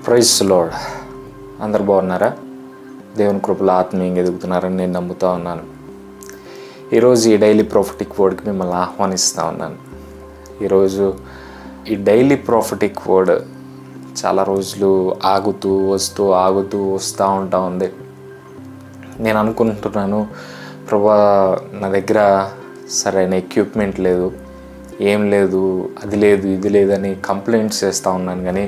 Praise lord. అందరు బాగున్నారా? దేవుని కృపలో ఆత్మీయంగా ఎదుగుతున్నారని నేను నమ్ముతూ ఉన్నాను. ఈరోజు ఈ డైలీ ప్రాఫిటిక్ వర్డ్కి మిమ్మల్ని ఆహ్వానిస్తూ ఉన్నాను. ఈరోజు ఈ డైలీ ప్రాఫిటిక్ వర్డ్ చాలా రోజులు ఆగుతూ వస్తూ ఉంది. నేను అనుకుంటున్నాను, ప్రభా నా దగ్గర సరైన ఎక్విప్మెంట్ లేదు, ఏం లేదు, అది లేదు, ఇది లేదని కంప్లైంట్స్ చేస్తూ ఉన్నాను. కానీ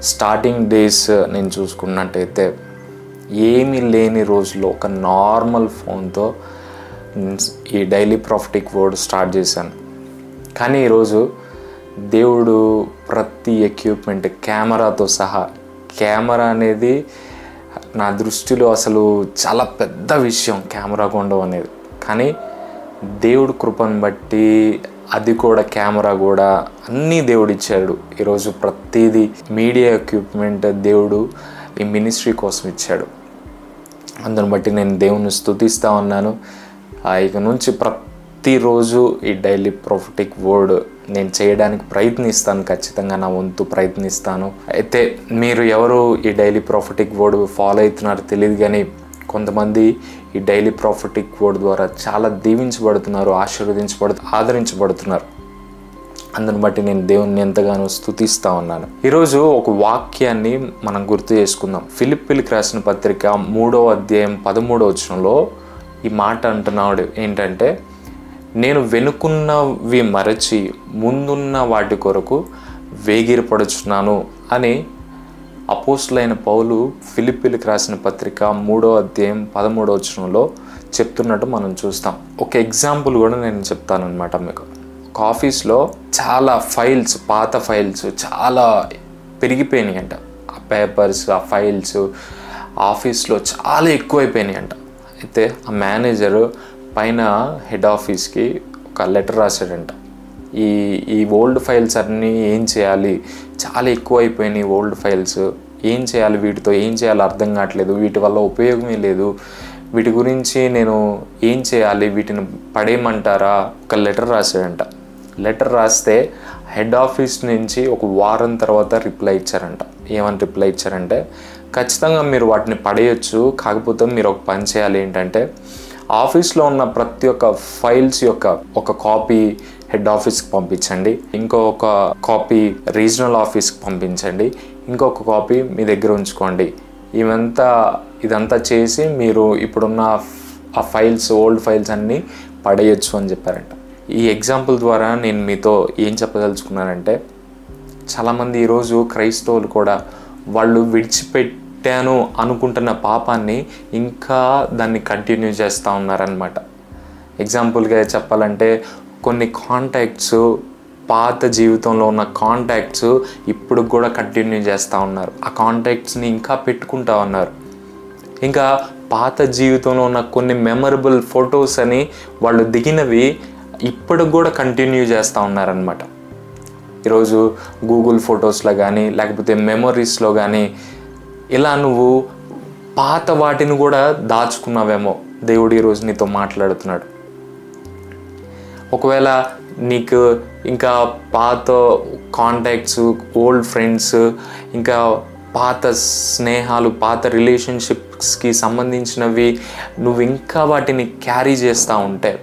స్టార్టింగ్ డేస్ నేను చూసుకున్నట్టయితే ఏమీ లేని రోజుల్లో ఒక నార్మల్ ఫోన్తో ఈ డైలీ ప్రాఫిటిక్ వర్డ్ స్టార్ట్ చేశాను. కానీ ఈరోజు దేవుడు ప్రతి ఎక్విప్మెంట్, కెమెరాతో సహా, కెమెరా అనేది నా దృష్టిలో అసలు చాలా పెద్ద విషయం, కెమెరా కొనడం అనేది. కానీ దేవుడు కృపను బట్టి అది కూడా, కెమెరా కూడా అన్నీ దేవుడు ఇచ్చాడు. ఈరోజు ప్రతిదీ మీడియా ఎక్విప్మెంట్ దేవుడు ఈ మినిస్ట్రీ కోసం ఇచ్చాడు. అందుని బట్టి నేను దేవుని స్తుతిస్తూ ఉన్నాను. ఇక నుంచి ప్రతిరోజు ఈ డైలీ ప్రాఫిటిక్ వర్డ్ నేను చేయడానికి ప్రయత్నిస్తాను, ఖచ్చితంగా నా వంతు ప్రయత్నిస్తాను. అయితే మీరు ఎవరు ఈ డైలీ ప్రాఫిటిక్ వర్డ్ ఫాలో అవుతున్నారో తెలియదు, కానీ కొంతమంది ఈ డైలీ ప్రాఫిటిక్ వర్డ్ ద్వారా చాలా దీవించబడుతున్నారు, ఆదరించబడుతున్నారు. అందుని బట్టి నేను దేవుణ్ణి ఎంతగానో స్తుతిస్తూ ఉన్నాను. ఈరోజు ఒక వాక్యాన్ని మనం గుర్తు చేసుకుందాం. ఫిలిప్పీలకు రాసిన పత్రిక 3వ అధ్యాయం 13వ వచనంలో ఈ మాట అంటున్నాడు ఏంటంటే, నేను వెనుకున్నవి మరచి ముందున్న వాటి కొరకు వేగిరపడుచున్నాను అని అపోస్తులైన పౌలు ఫిలిప్పీలకు రాసిన పత్రిక 3వ అధ్యాయం 13వ వచనంలో చెప్తున్నట్టు మనం చూస్తాం. ఒక ఎగ్జాంపుల్ కూడా నేను చెప్తానన్నమాట మీకు. ఒక ఆఫీస్లో చాలా ఫైల్స్, పాత ఫైల్స్ చాలా పెరిగిపోయినాయి అంట. ఆ పేపర్స్, ఆ ఫైల్స్ ఆఫీస్లో చాలా ఎక్కువైపోయినాయి అంట. అయితే ఆ మేనేజర్ పైన హెడ్ ఆఫీస్కి ఒక లెటర్ రాశాడంట. ఈ ఓల్డ్ ఫైల్స్ అన్నీ ఏం చేయాలి, చాలా ఎక్కువైపోయినాయి ఓల్డ్ ఫైల్స్, ఏం చేయాలి, వీటితో ఏం చేయాలో అర్థం కావట్లేదు, వీటి వల్ల ఉపయోగమే లేదు, వీటి గురించి నేను ఏం చేయాలి, వీటిని పడేయమంటారా, ఒక లెటర్ రాశాడంట. లెటర్ రాస్తే హెడ్ ఆఫీస్ నుంచి ఒక వారం తర్వాత రిప్లై ఇచ్చారంట. ఏమని రిప్లై ఇచ్చారంటే, ఖచ్చితంగా మీరు వాటిని పడేయచ్చు, కాకపోతే మీరు ఒక పని చేయాలి, ఏంటంటే ఆఫీస్లో ఉన్న ప్రతి ఒక్క ఫైల్స్ యొక్క ఒక కాపీ హెడ్ ఆఫీస్కి పంపించండి, ఇంకొక కాపీ రీజనల్ ఆఫీస్కి పంపించండి, ఇంకొక కాపీ మీ దగ్గర ఉంచుకోండి. ఇదంతా చేసి మీరు ఇప్పుడున్న ఆ ఫైల్స్, ఓల్డ్ ఫైల్స్ అన్నీ పడేయచ్చు అని చెప్పారంట. ఈ ఎగ్జాంపుల్ ద్వారా నేను మీతో ఏం చెప్పదలుచుకున్నానంటే, చాలామంది ఈరోజు క్రైస్తవులు కూడా వాళ్ళు విడిచిపెట్టాను అనుకుంటున్న పాపాన్ని ఇంకా దాన్ని కంటిన్యూ చేస్తూ ఉన్నారనమాట. ఎగ్జాంపుల్గా చెప్పాలంటే, కొన్ని కాంటాక్ట్స్, పాత జీవితంలో ఉన్న కాంటాక్ట్స్ ఇప్పుడు కూడా కంటిన్యూ చేస్తూ ఉన్నారు. ఆ కాంటాక్ట్స్ని ఇంకా పెట్టుకుంటూ ఉన్నారు. ఇంకా పాత జీవితంలో ఉన్న కొన్ని మెమరబుల్ ఫొటోస్ అని వాళ్ళు దిగినవి ఇప్పుడు కూడా కంటిన్యూ చేస్తూ ఉన్నారనమాట. ఈరోజు గూగుల్ ఫొటోస్లో కానీ, లేకపోతే మెమరీస్లో కానీ ఇలా నువ్వు పాత వాటిని కూడా దాచుకున్నావేమో. దేవుడు ఈరోజు నీతో మాట్లాడుతున్నాడు. ఒకవేళ నీకు ఇంకా పాత కాంటాక్ట్స్, ఓల్డ్ ఫ్రెండ్స్, ఇంకా పాత స్నేహాలు, పాత రిలేషన్షిప్స్కి సంబంధించినవి నువ్వు ఇంకా వాటిని క్యారీ చేస్తూ ఉంటే,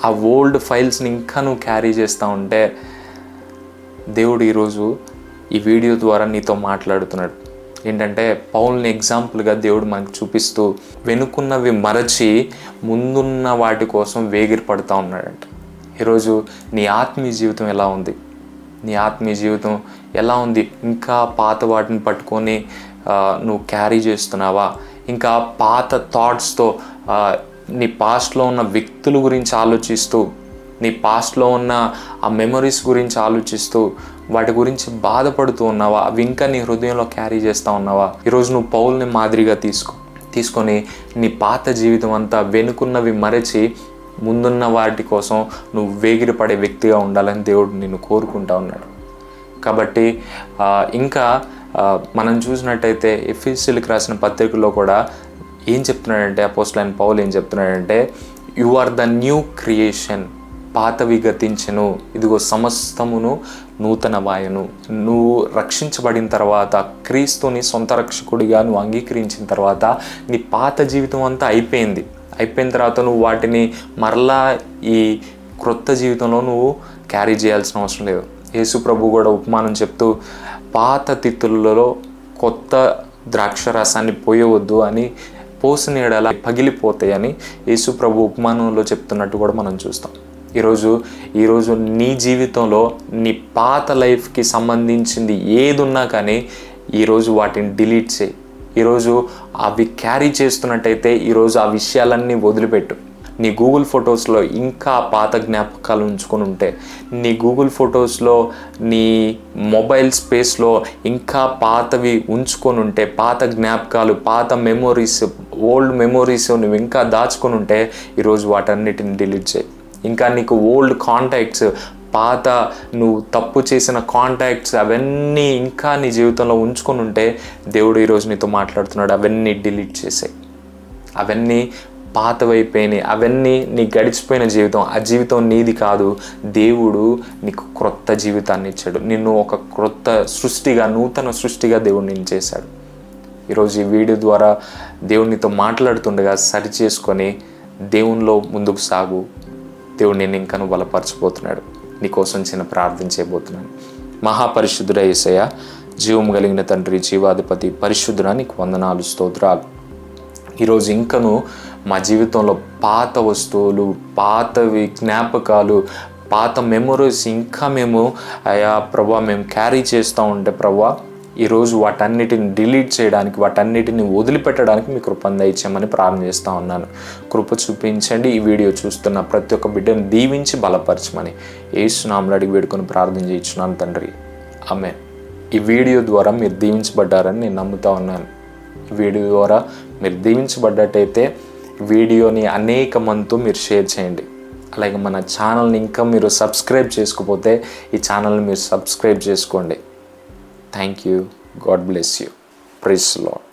ఆ ఓల్డ్ ఫైల్స్ని ఇంకా నువ్వు క్యారీ చేస్తూ ఉంటే, దేవుడు ఈరోజు ఈ వీడియో ద్వారా నీతో మాట్లాడుతున్నాడు. ఏంటంటే, పౌల్ని ఎగ్జాంపుల్గా దేవుడు మనకు చూపిస్తూ వెనుకున్నవి మరచి ముందున్న వాటి కోసం వేగిరపడుతూ ఉన్నాడంట. ఈరోజు నీ ఆత్మీయ జీవితం ఎలా ఉంది? నీ ఆత్మీయ జీవితం ఎలా ఉంది? ఇంకా పాత వాటిని పట్టుకొని నువ్వు క్యారీ చేస్తున్నావా? ఇంకా పాత థాట్స్తో నీ పాస్ట్లో ఉన్న వ్యక్తుల గురించి ఆలోచిస్తూ, నీ పాస్ట్లో ఉన్న ఆ మెమరీస్ గురించి ఆలోచిస్తూ వాటి గురించి బాధపడుతూ ఉన్నావా? అవి ఇంకా నీ హృదయంలో క్యారీ చేస్తూ ఉన్నావా? ఈరోజు నువ్వు పౌల్ని మాదిరిగా తీసుకొని నీ పాత జీవితం అంతా వెనుకున్నవి మరచి ముందున్న వాటి కోసం నువ్వు వేగిరపడే వ్యక్తిగా ఉండాలని దేవుడు నిన్ను కోరుకుంటా ఉన్నాడు. కాబట్టి ఇంకా మనం చూసినట్టయితే ఎఫెసీయులకు రాసిన పత్రికలో కూడా ఏం చెప్తున్నాడంటే, అపోస్తలుడైన పౌలు ఏం చెప్తున్నాడంటే, you are the new creation, పాతవి గతించెను, ఇదిగో సమస్తమును నూతనమాయెను. నువ్వు రక్షించబడిన తర్వాత, క్రీస్తుని సొంత రక్షకుడిగా నువ్వు అంగీకరించిన తర్వాత నీ పాత జీవితం అంతా అయిపోయిన తర్వాత నువ్వు వాటిని మరలా ఈ క్రొత్త జీవితంలో నువ్వు క్యారీ చేయాల్సిన అవసరం లేదు. యేసు ప్రభు కూడా ఉపమానం చెప్తూ పాత తిత్తులలో కొత్త ద్రాక్షరసాన్ని పోయవద్దు అని, పోసిన ఎడల పగిలిపోతాయని యేసు ప్రభు ఉపమానంలో చెప్తున్నట్టు కూడా మనం చూస్తాం. ఈరోజు నీ జీవితంలో నీ పాత లైఫ్కి సంబంధించింది ఏది ఉన్నా కానీ ఈరోజు వాటిని డిలీట్ చేయి. ఈరోజు అవి క్యారీ చేస్తున్నట్టయితే ఈరోజు ఆ విషయాలన్నీ వదిలిపెట్టు. నీ గూగుల్ ఫొటోస్లో ఇంకా పాత జ్ఞాపకాలు ఉంచుకొని ఉంటే, నీ గూగుల్ ఫొటోస్లో నీ మొబైల్ స్పేస్లో ఇంకా పాతవి ఉంచుకొని ఉంటే, పాత జ్ఞాపకాలు, పాత మెమొరీస్, ఓల్డ్ మెమొరీస్ నువ్వు ఇంకా దాచుకొని ఉంటే ఈరోజు వాటన్నిటిని డిలీట్ చేయి. ఇంకా నీకు ఓల్డ్ కాంటాక్ట్స్, పాత నువ్వు తప్పు చేసిన కాంటాక్ట్స్ అవన్నీ ఇంకా నీ జీవితంలో ఉంచుకొని ఉంటే దేవుడు ఈరోజు నీతో మాట్లాడుతున్నాడు. అవన్నీ డిలీట్ చేసాయి. అవన్నీ పాతవైపోయినాయి. అవన్నీ నీ గడిచిపోయిన జీవితం. ఆ జీవితం నీది కాదు. దేవుడు నీకు క్రొత్త జీవితాన్ని ఇచ్చాడు. నిన్ను ఒక క్రొత్త సృష్టిగా, నూతన సృష్టిగా దేవుడు నిన్ను చేశాడు. ఈరోజు ఈ వీడియో ద్వారా దేవుడు నీతో మాట్లాడుతుండగా సరి చేసుకొని దేవునిలో ముందుకు సాగు. దేవుడు నిన్ను ఇంకా బలపరచబోతున్నాడు. నీకోసం చిన్న ప్రార్థన చేయబోతున్నాను. మహాపరిశుద్ధుడ యేసయ్య, జీవం కలిగిన తండ్రి, జీవాధిపతి, పరిశుద్ధుడా నీకు వందనాలు, స్తోత్రాలు. ఈరోజు ఇంకను మా జీవితంలో పాత వస్తువులు, పాతవి జ్ఞాపకాలు, పాత మెమొరీస్ ఇంకా మేము ప్రభా మేము క్యారీ చేస్తూ ఉంటే ప్రభా ఈరోజు వాటన్నిటిని డిలీట్ చేయడానికి, వాటన్నిటిని వదిలిపెట్టడానికి మీ కృపను దయచేయమని ప్రార్థన చేస్తూ ఉన్నాను. కృప చూపించండి. ఈ వీడియో చూస్తున్న ప్రతి ఒక్క బిడ్డను దీవించి బలపరచమని యేసు నామములో అడిగి వేడుకొని ప్రార్థన చేయించున్నాను తండ్రి. ఆమేన్. ఈ వీడియో ద్వారా మీరు దీవించబడ్డారని నేను నమ్ముతా ఉన్నాను. ఈ వీడియో ద్వారా మీరు దీవించబడ్డట్టయితే వీడియోని అనేక మందితో మీరు షేర్ చేయండి. అలాగే మన ఛానల్ని ఇంకా మీరు సబ్స్క్రైబ్ చేసుకోకపోతే ఈ ఛానల్ని మీరు సబ్స్క్రైబ్ చేసుకోండి. Thank you. God bless you. Praise the Lord.